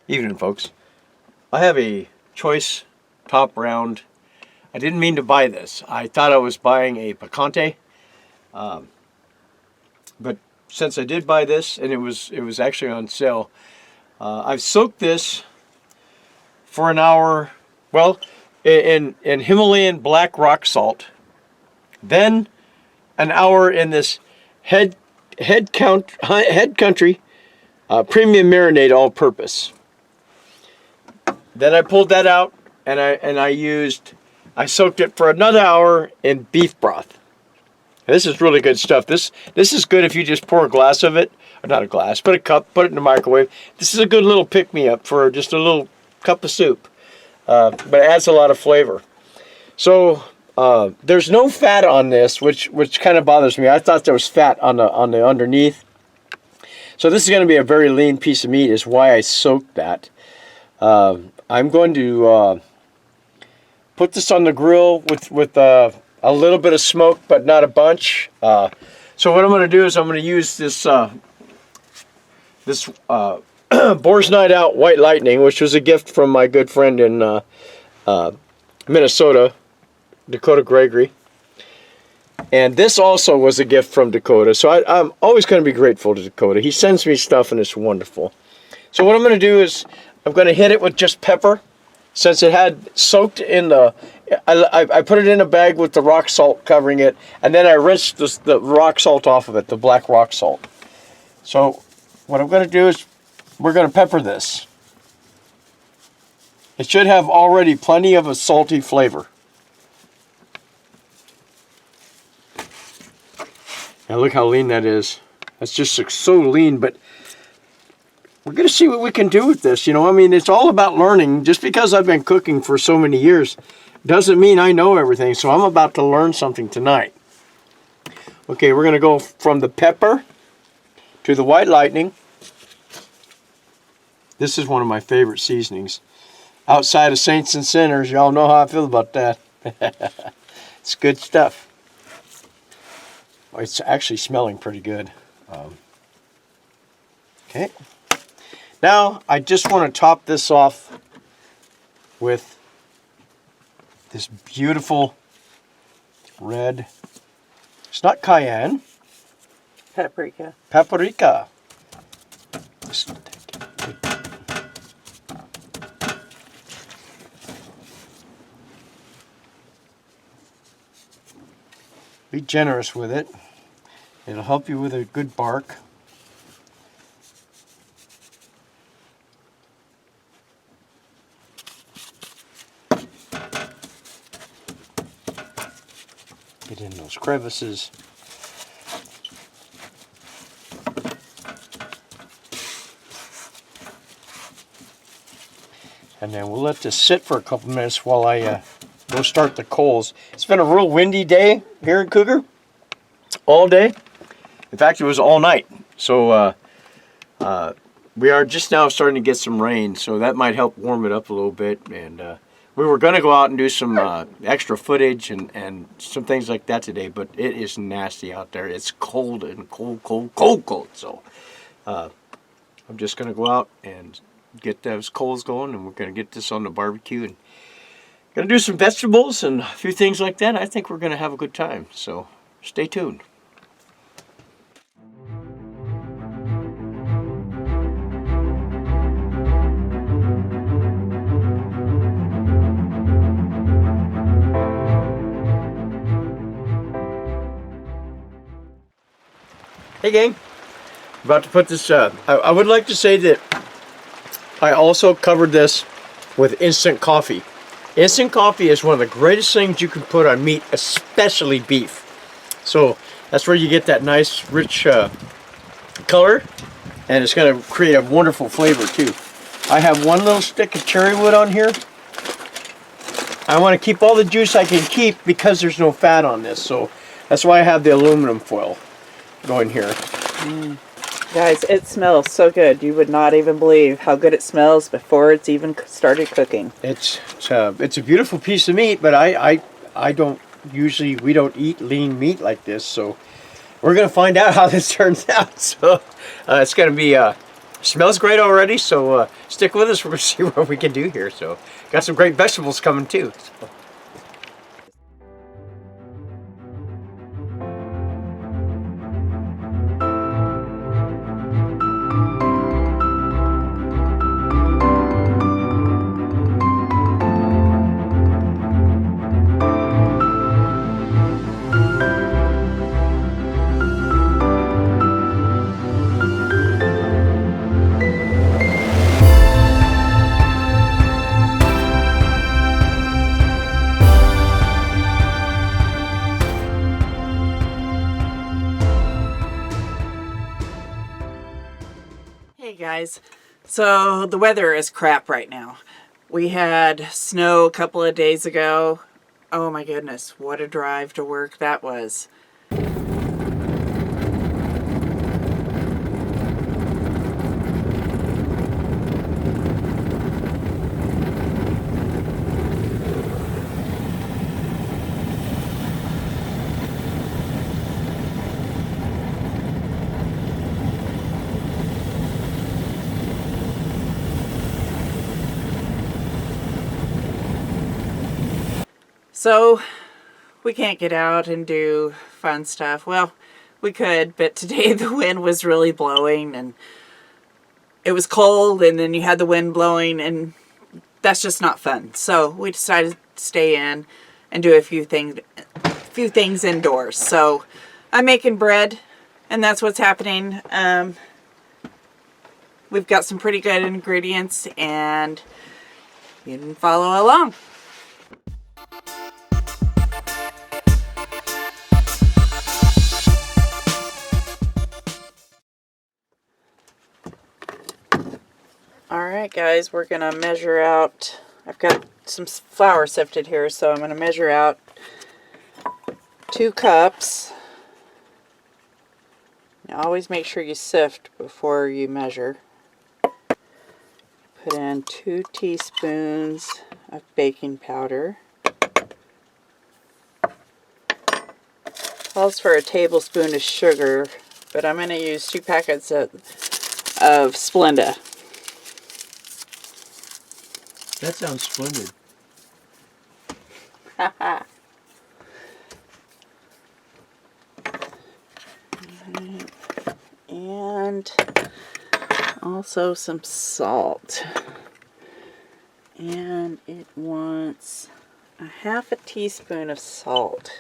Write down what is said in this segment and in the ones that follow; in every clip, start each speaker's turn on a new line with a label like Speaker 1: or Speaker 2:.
Speaker 1: Evening, folks. I have a choice top round. I didn't mean to buy this. I thought I was buying a picante, but since I did buy this and it was actually on sale, I've soaked this for an hour. Well, in Himalayan black rock salt, then an hour in this head country premium marinade all purpose. Then I pulled that out and I soaked it for another hour in beef broth. This is really good stuff. This is good if you just pour a glass of it, or not a glass, but a cup, put it in the microwave. This is a good little pick-me-up for just a little cup of soup, but it adds a lot of flavor. So there's no fat on this, which kind of bothers me. I thought there was fat on the underneath. So this is going to be a very lean piece of meat, is why I soaked that. I'm going to put this on the grill with a little bit of smoke, but not a bunch. So what I'm going to do is I'm going to use this Boar's Night Out White Lightning, which was a gift from my good friend in Minnesota, Dakota Gregory. And this also was a gift from Dakota. So I'm always going to be grateful to Dakota. He sends me stuff and it's wonderful. So what I'm going to do is I'm going to hit it with just pepper. Since it had soaked in the... I put it in a bag with the rock salt covering it. And then I rinsed the rock salt off of it, the black rock salt. So what I'm going to do is we're going to pepper this. It should have already plenty of a salty flavor. Now look how lean that is. That's just so lean, but we're going to see what we can do with this. You know, I mean, it's all about learning. Just because I've been cooking for so many years doesn't mean I know everything. So I'm about to learn something tonight. Okay, we're going to go from the pepper to the White Lightning. This is one of my favorite seasonings. Outside of Saints and Sinners, y'all know how I feel about that. It's good stuff. It's actually smelling pretty good. Okay. Now, I just want to top this off with this beautiful red, it's not cayenne.
Speaker 2: Paprika.
Speaker 1: Paprika. Be generous with it. It'll help you with a good bark. Get in those crevices. And then we'll let this sit for a couple minutes while I go start the coals. It's been a real windy day here in Cougar. All day. In fact, it was all night. So we are just now starting to get some rain, so that might help warm it up a little bit. And we were going to go out and do some extra footage and some things like that today, but it is nasty out there. It's cold and cold. So I'm just going to go out and get those coals going, and we're going to get this on the barbecue and going to do some vegetables and a few things like that. I think we're going to have a good time, so stay tuned. Hey gang, about to put this, I would like to say that I also covered this with instant coffee. Instant coffee is one of the greatest things you can put on meat, especially beef. So that's where you get that nice rich color, and it's going to create a wonderful flavor too. I have one little stick of cherry wood on here. I want to keep all the juice I can keep because there's no fat on this, so that's why I have the aluminum foil going here.
Speaker 2: Guys, it smells so good. You would not even believe how good it smells before it's even started cooking.
Speaker 1: It's a beautiful piece of meat, but I don't usually, we don't eat lean meat like this, so we're gonna find out how this turns out. So it's gonna be Smells great already, so stick with us. We'll see what we can do here. So, got some great vegetables coming too. So.
Speaker 2: Hey guys, so the weather is crap right now. We had snow a couple of days ago. Oh my goodness, what a drive to work that was. So we can't get out and do fun stuff. Well, we could, but today the wind was really blowing and it was cold, and then you had the wind blowing, and that's just not fun. So we decided to stay in and do a few things indoors. So I'm making bread, and that's what's happening. We've got some pretty good ingredients, and you can follow along. Alright guys, we're going to measure out, I've got some flour sifted here, so I'm going to measure out 2 cups. Now always make sure you sift before you measure. Put in 2 teaspoons of baking powder. Calls for a tablespoon of sugar, but I'm going to use 2 packets of Splenda.
Speaker 1: That sounds splendid.
Speaker 2: And also some salt. And it wants a 1/2 teaspoon of salt.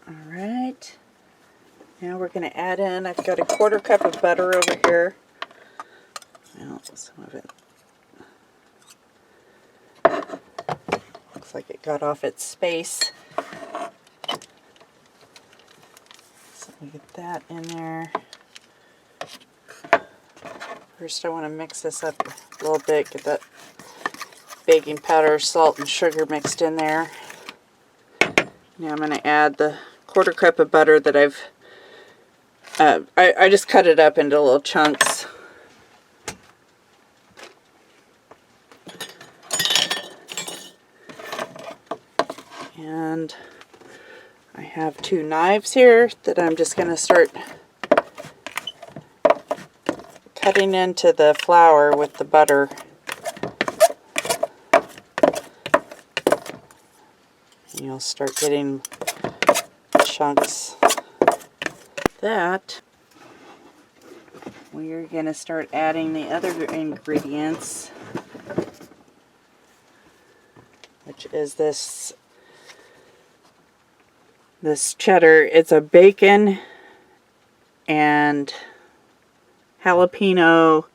Speaker 2: Alright, now we're going to add in, I've got a 1/4 cup of butter over here. Well, some of it looks like it got off its space. So we get that in there. First I want to mix this up a little bit, get that baking powder, salt, and sugar mixed in there. Now I'm going to add the 1/4 cup of butter that I just cut it up into little chunks. And I have 2 knives here that I'm just going to start cutting into the flour with the butter. And you'll start getting chunks. That we're going to start adding the other ingredients, which is this cheddar. It's a bacon and jalapeno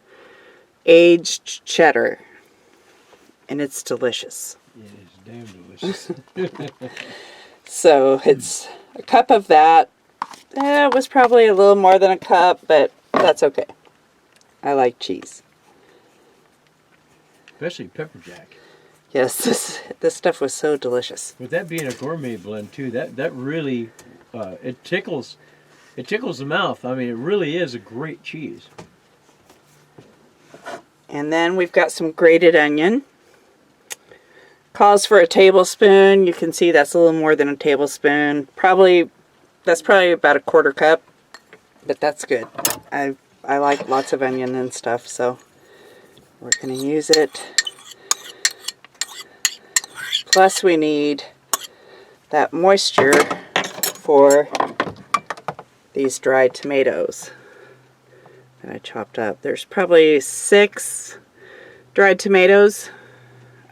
Speaker 2: aged cheddar, and it's delicious.
Speaker 1: It is damn delicious.
Speaker 2: So it's a cup of that. It was probably a little more than a cup, but that's okay. I like cheese.
Speaker 1: Especially pepper jack.
Speaker 2: Yes, this stuff was so delicious.
Speaker 1: With that being a gourmet blend too, that really it tickles It tickles the mouth. I mean, it really is a great cheese.
Speaker 2: And then we've got some grated onion. Calls for a tablespoon. You can see that's a little more than a tablespoon. That's probably about a quarter cup, but that's good. I like lots of onion and stuff, so we're going to use it. Plus we need that moisture for these dried tomatoes that I chopped up. There's probably 6 dried tomatoes.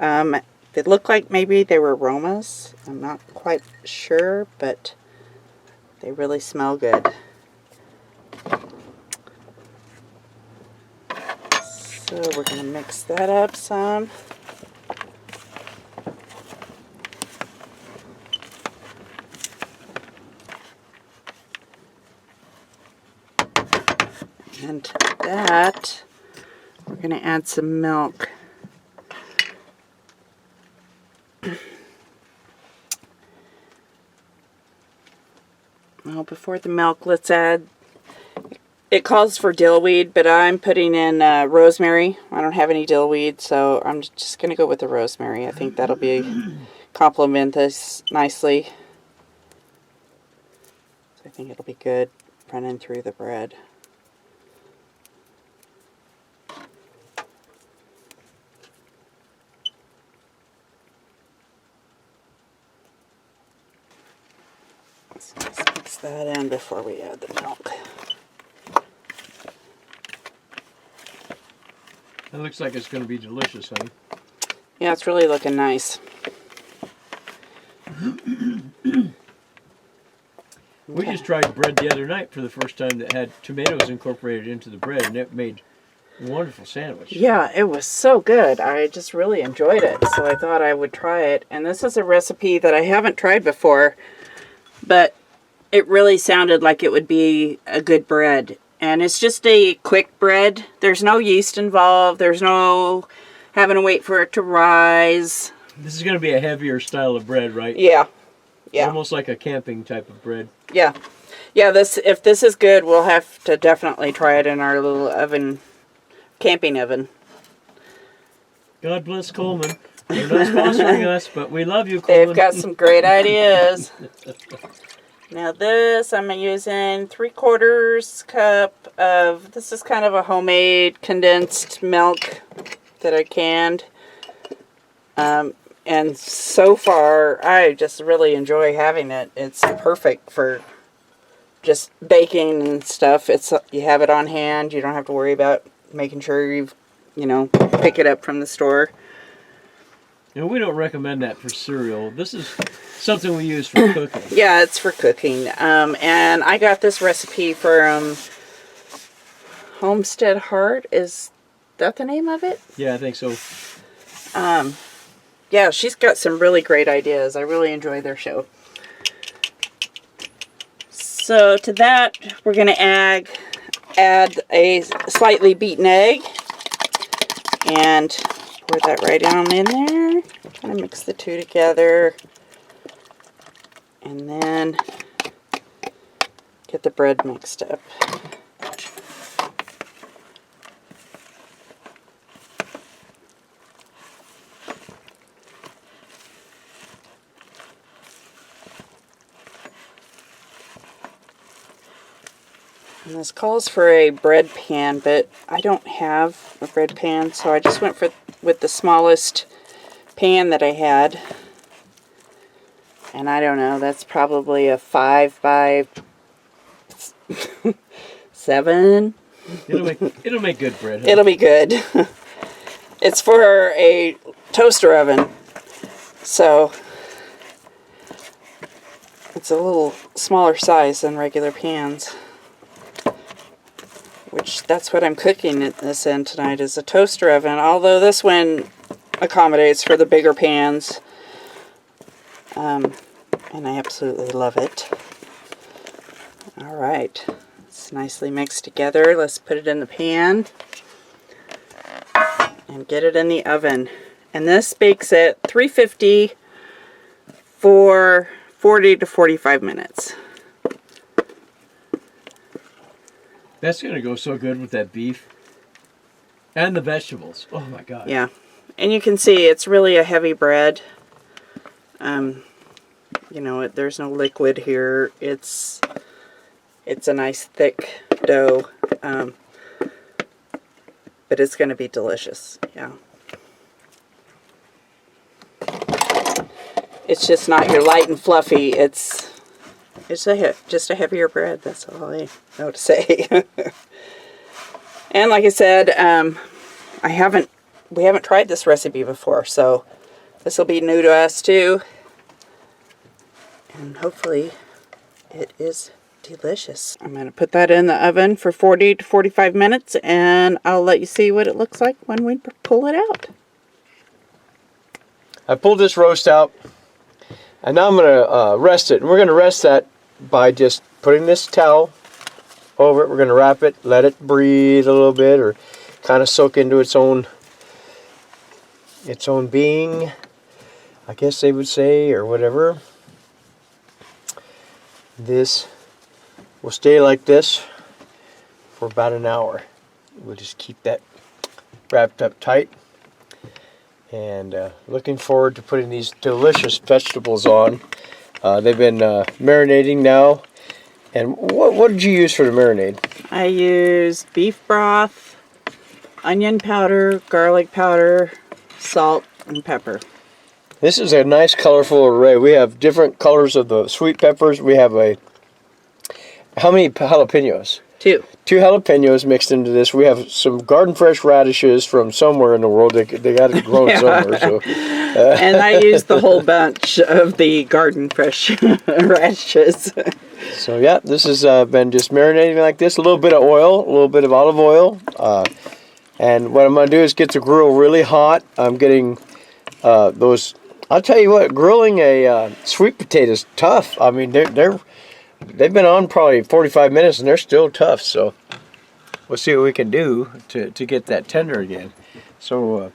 Speaker 2: They look like maybe they were Romas. I'm not quite sure, but they really smell good. So we're going to mix that up some. And to that, we're going to add some milk. Well, before the milk, let's add, it calls for dillweed, but I'm putting in rosemary. I don't have any dillweed, so I'm just going to go with the rosemary. I think that'll complement this nicely. So I think it'll be good running through the bread. So let's mix that in before we add the milk.
Speaker 1: It looks like it's going to be delicious, honey.
Speaker 2: Yeah, it's really looking nice.
Speaker 1: We just tried bread the other night for the first time that had tomatoes incorporated into the bread, and it made a wonderful sandwich.
Speaker 2: Yeah, it was so good. I just really enjoyed it, so I thought I would try it. And this is a recipe that I haven't tried before, but it really sounded like it would be a good bread. And it's just a quick bread. There's no yeast involved. There's no having to wait for it to rise.
Speaker 1: This is going to be a heavier style of bread, right?
Speaker 2: Yeah. Yeah.
Speaker 1: Almost like a camping type of bread.
Speaker 2: Yeah. Yeah, if this is good, we'll have to definitely try it in our little oven, camping oven.
Speaker 1: God bless Coleman. They're not sponsoring us, but we love you, Coleman.
Speaker 2: They've got some great ideas. Now this, I'm using 3/4 cup of, this is kind of a homemade condensed milk that I canned. And so far, I just really enjoy having it. It's perfect for just baking and stuff. You have it on hand. You don't have to worry about making sure pick it up from the store.
Speaker 1: And we don't recommend that for cereal. This is something we use for cooking.
Speaker 2: Yeah, it's for cooking. And I got this recipe from Homestead Heart. Is that the name of it?
Speaker 1: Yeah, I think so.
Speaker 2: Yeah, she's got some really great ideas. I really enjoy their show. So to that, we're going to add a slightly beaten egg. And pour that right on in there. Kind of mix the two together. And then get the bread mixed up. And this calls for a bread pan, but I don't have a bread pan, so I just went with the smallest pan that I had. And I don't know, that's probably a 5 by 7.
Speaker 1: It'll make good bread. Huh?
Speaker 2: It'll be good. It's for a toaster oven, so it's a little smaller size than regular pans. Which, that's what I'm cooking this in tonight, is a toaster oven. Although this one accommodates for the bigger pans. And I absolutely love it. Alright. It's nicely mixed together. Let's put it in the pan. And get it in the oven. And this bakes at 350 for 40 to 45 minutes.
Speaker 1: That's gonna go so good with that beef and the vegetables. Oh my God.
Speaker 2: Yeah. And you can see it's really a heavy bread. You know, there's no liquid here. It's a nice thick dough. But it's going to be delicious. Yeah. It's just not your light and fluffy. It's just a heavier bread. That's all I know to say. And like I said, we haven't tried this recipe before, so this will be new to us too. And hopefully it is delicious. I'm going to put that in the oven for 40 to 45 minutes, and I'll let you see what it looks like when we pull it out.
Speaker 1: I pulled this roast out, and now I'm going to rest it. And we're going to rest that by just putting this towel over it. We're going to wrap it, let it breathe a little bit, or kind of soak into its own being, I guess they would say, or whatever. This will stay like this for about an hour. We'll just keep that wrapped up tight. And looking forward to putting these delicious vegetables on. They've been marinating now. And what did you use for the marinade?
Speaker 2: I used beef broth, onion powder, garlic powder, salt, and pepper.
Speaker 1: This is a nice colorful array. We have different colors of the sweet peppers. We have how many jalapenos?
Speaker 2: 2.
Speaker 1: 2 jalapenos mixed into this. We have some garden fresh radishes from somewhere in the world. They got it grown somewhere. So.
Speaker 2: And I used the whole bunch of the garden fresh radishes.
Speaker 1: So yeah, this has been just marinating like this. A little bit of oil, a little bit of olive oil. And what I'm going to do is get the grill really hot. I'm getting those... I'll tell you what, grilling a sweet potato is tough. I mean, they've been on probably 45 minutes and they're still tough. So we'll see what we can do to get that tender again. So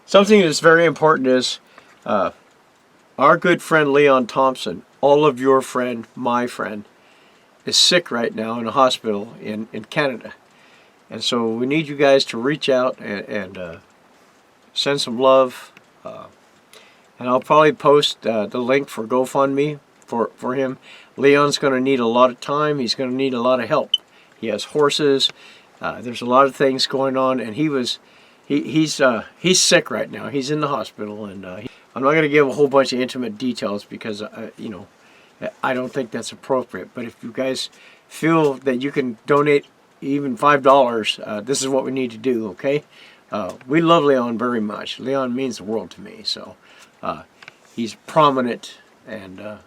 Speaker 1: something that's very important is our good friend Leon Thompson, all of your friend, my friend, is sick right now in a hospital in Canada. And so we need you guys to reach out and send some love. And I'll probably post the link for GoFundMe for him. Leon's going to need a lot of time. He's going to need a lot of help. He has horses. There's a lot of things going on, and he's sick right now. He's in the hospital, and I'm not going to give a whole bunch of intimate details because I don't think that's appropriate. But if you guys feel that you can donate even $5, this is what we need to do. Okay. We love Leon very much. Leon means the world to me. So he's prominent and a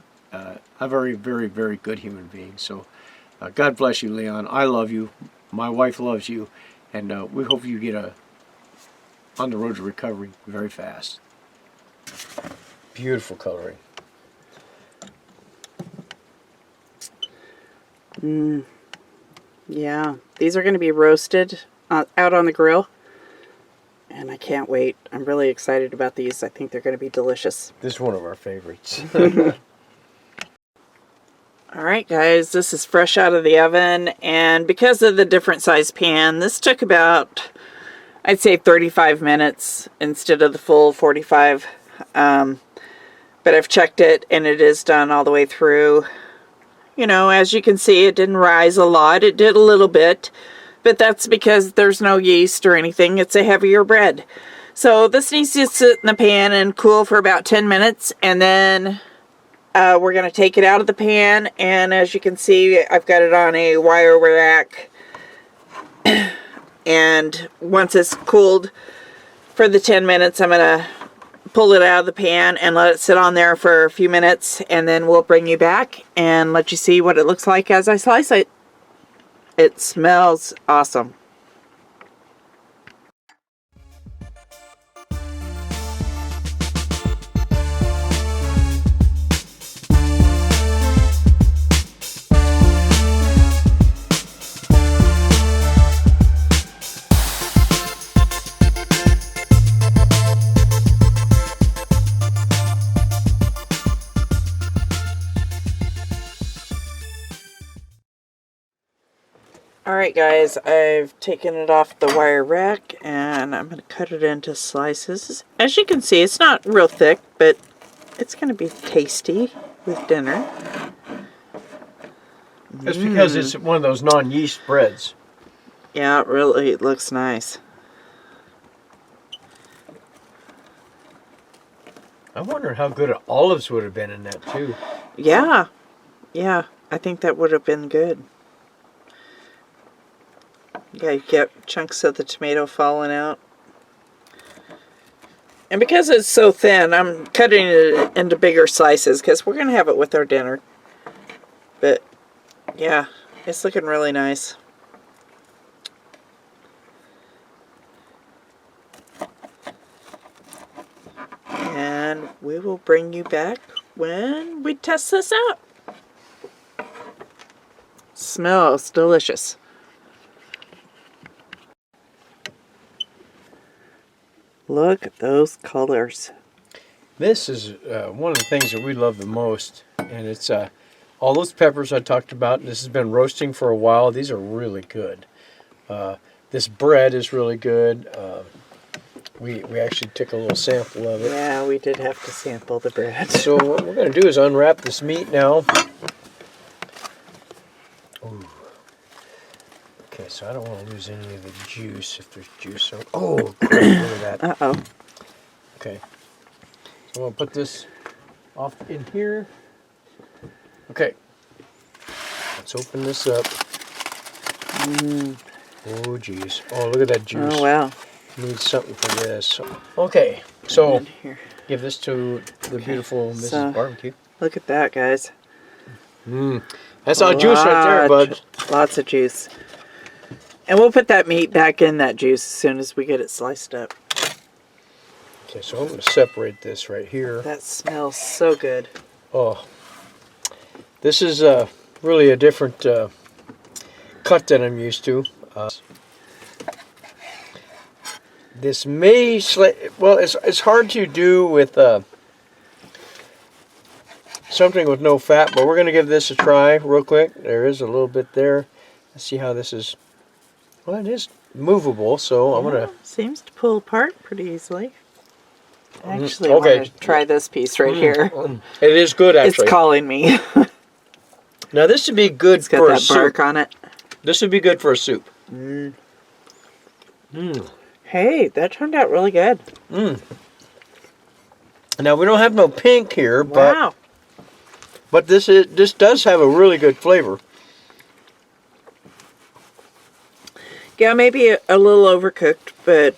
Speaker 1: very, very, very good human being. So God bless you, Leon. I love you. My wife loves you. And we hope you get on the road to recovery very fast. Beautiful coloring.
Speaker 2: Yeah, these are going to be roasted out on the grill. And I can't wait. I'm really excited about these. I think they're going to be delicious.
Speaker 1: This is one of our favorites.
Speaker 2: All right, guys, this is fresh out of the oven. And because of the different size pan, this took about, I'd say 35 minutes instead of the full 45. But I've checked it and it is done all the way through. You know, as you can see, it didn't rise a lot. It did a little bit. But that's because there's no yeast or anything. It's a heavier bread. So this needs to sit in the pan and cool for about 10 minutes. And then we're going to take it out of the pan. And as you can see, I've got it on a wire rack. And once it's cooled for the 10 minutes, I'm going to pull it out of the pan and let it sit on there for a few minutes. And then we'll bring you back and let you see what it looks like as I slice it. It smells awesome. Alright guys, I've taken it off the wire rack and I'm going to cut it into slices. As you can see, it's not real thick, but it's going to be tasty with dinner.
Speaker 1: That's because it's one of those non-yeast breads.
Speaker 2: Yeah, it really looks nice.
Speaker 1: I wonder how good olives would have been in that too.
Speaker 2: Yeah, yeah, I think that would have been good. Yeah, you get chunks of the tomato falling out. And because it's so thin, I'm cutting it into bigger slices because we're going to have it with our dinner. But, yeah, it's looking really nice. And we will bring you back when we test this out. Smells delicious. Look at those colors.
Speaker 1: This is one of the things that we love the most, and it's all those peppers I talked about. This has been roasting for a while. These are really good. This bread is really good. We actually took a little sample of it.
Speaker 2: Yeah, we did have to sample the bread.
Speaker 1: So what we're going to do is unwrap this meat now. Ooh. Okay, so I don't want to lose any of the juice if there's juice. So, oh, great, look at that.
Speaker 2: Uh-oh.
Speaker 1: Okay. So I'm going to put this off in here. Okay. Let's open this up. Oh, geez. Oh, look at that juice.
Speaker 2: Oh, wow.
Speaker 1: Need something for this. Okay, so
Speaker 2: Here.
Speaker 1: give this to the beautiful Mrs. Barbecue.
Speaker 2: Look at that, guys.
Speaker 1: That's all juice right there, bud.
Speaker 2: Lots of juice. And we'll put that meat back in that juice as soon as we get it sliced up.
Speaker 1: Okay, so I'm going to separate this right here.
Speaker 2: That smells so good.
Speaker 1: Oh, this is really a different cut than I'm used to. This may well, it's hard to do with something with no fat, but we're going to give this a try real quick. There is a little bit there. Let's see how this is. Well, it is movable, so I'm going to...
Speaker 2: Seems to pull apart pretty easily. Actually,
Speaker 1: okay.
Speaker 2: I want to try this piece right here.
Speaker 1: It is good, actually.
Speaker 2: It's calling me.
Speaker 1: Now, this would be good
Speaker 2: It's got
Speaker 1: for a
Speaker 2: that bark
Speaker 1: soup.
Speaker 2: on it.
Speaker 1: This would be good for a soup.
Speaker 2: Hey, that turned out really good.
Speaker 1: Now, we don't have no pink here,
Speaker 2: Wow.
Speaker 1: but this does have a really good flavor.
Speaker 2: Yeah, maybe a little overcooked, but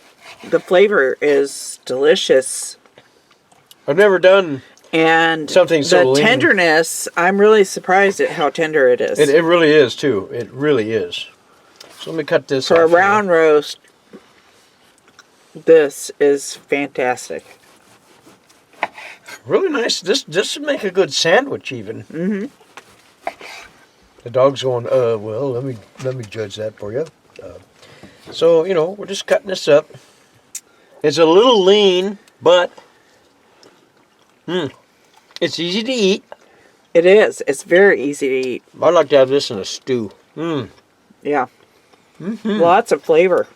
Speaker 2: the flavor is delicious.
Speaker 1: I've never done
Speaker 2: And
Speaker 1: something so
Speaker 2: the
Speaker 1: lean.
Speaker 2: tenderness, I'm really surprised at how tender it is.
Speaker 1: It really is, too. It really is. So let me cut this
Speaker 2: For a
Speaker 1: off here.
Speaker 2: round roast, this is fantastic.
Speaker 1: Really nice. This would make a good sandwich, even. The dog's going, well, let me judge that for you. So, we're just cutting this up. It's a little lean, but it's easy to eat.
Speaker 2: It is. It's very easy to eat.
Speaker 1: I'd like to have this in a stew.
Speaker 2: Yeah. Lots of flavor.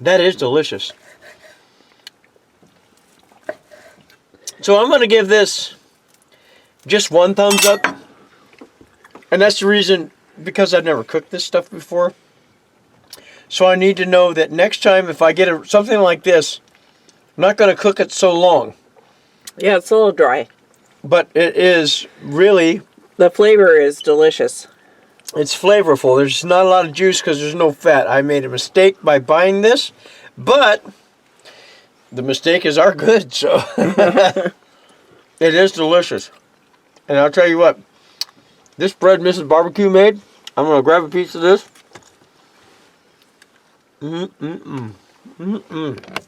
Speaker 1: That is delicious. So I'm going to give this just one thumbs up. And that's the reason, because I've never cooked this stuff before. So I need to know that next time if I get something like this, I'm not going to cook it so long.
Speaker 2: Yeah, it's a little dry.
Speaker 1: But it is really,
Speaker 2: The flavor is delicious.
Speaker 1: it's flavorful. There's not a lot of juice because there's no fat. I made a mistake by buying this, but the mistake is our good, so it is delicious. And I'll tell you what, this bread Mrs. Barbecue made, I'm going to grab a piece of this.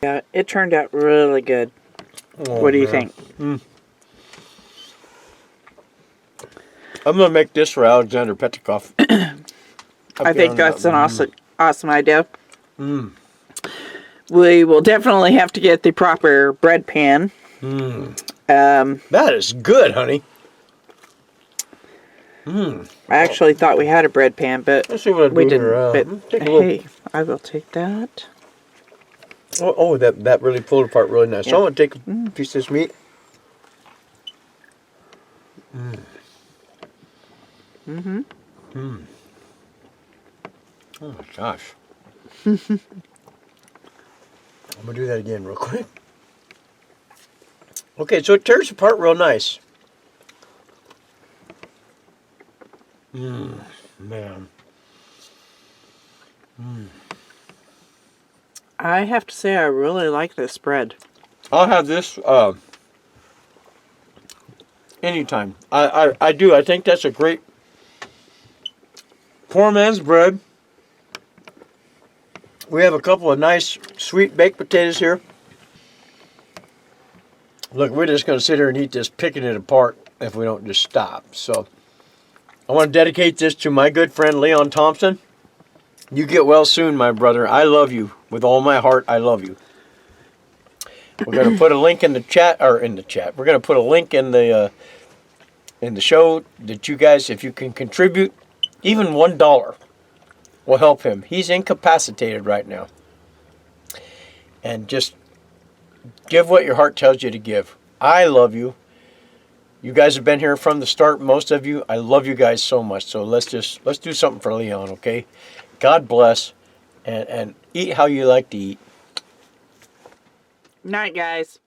Speaker 2: Yeah, it turned out really good.
Speaker 1: Oh,
Speaker 2: What do you
Speaker 1: man.
Speaker 2: think?
Speaker 1: I'm going to make this for Alexander Petrikov.
Speaker 2: I think that's an awesome idea. We will definitely have to get the proper bread pan.
Speaker 1: That is good, honey.
Speaker 2: I actually thought we had a bread pan, but
Speaker 1: Let's see what I do
Speaker 2: we didn't.
Speaker 1: here.
Speaker 2: But
Speaker 1: Take a little.
Speaker 2: hey, I will take that.
Speaker 1: Oh, that really pulled apart really nice. So
Speaker 2: Yeah.
Speaker 1: I'm gonna take a piece of this meat. Oh my gosh. I'm gonna do that again real quick. Okay, so it tears apart real nice. Man.
Speaker 2: I have to say, I really like this bread.
Speaker 1: I'll have this anytime. I do. I think that's a great poor man's bread. We have a couple of nice sweet baked potatoes here. Look, we're just going to sit here and eat this, picking it apart if we don't just stop. So I want to dedicate this to my good friend Leon Thompson. You get well soon, my brother. I love you with all my heart. I love you. We're going to put a link in the chat, or in the chat. We're going to put a link in the show that you guys, if you can contribute, even $1 will help him. He's incapacitated right now. And just give what your heart tells you to give. I love you. You guys have been here from the start, most of you. I love you guys so much. So let's do something for Leon, okay? God bless, and eat how you like to eat.
Speaker 2: Night, guys.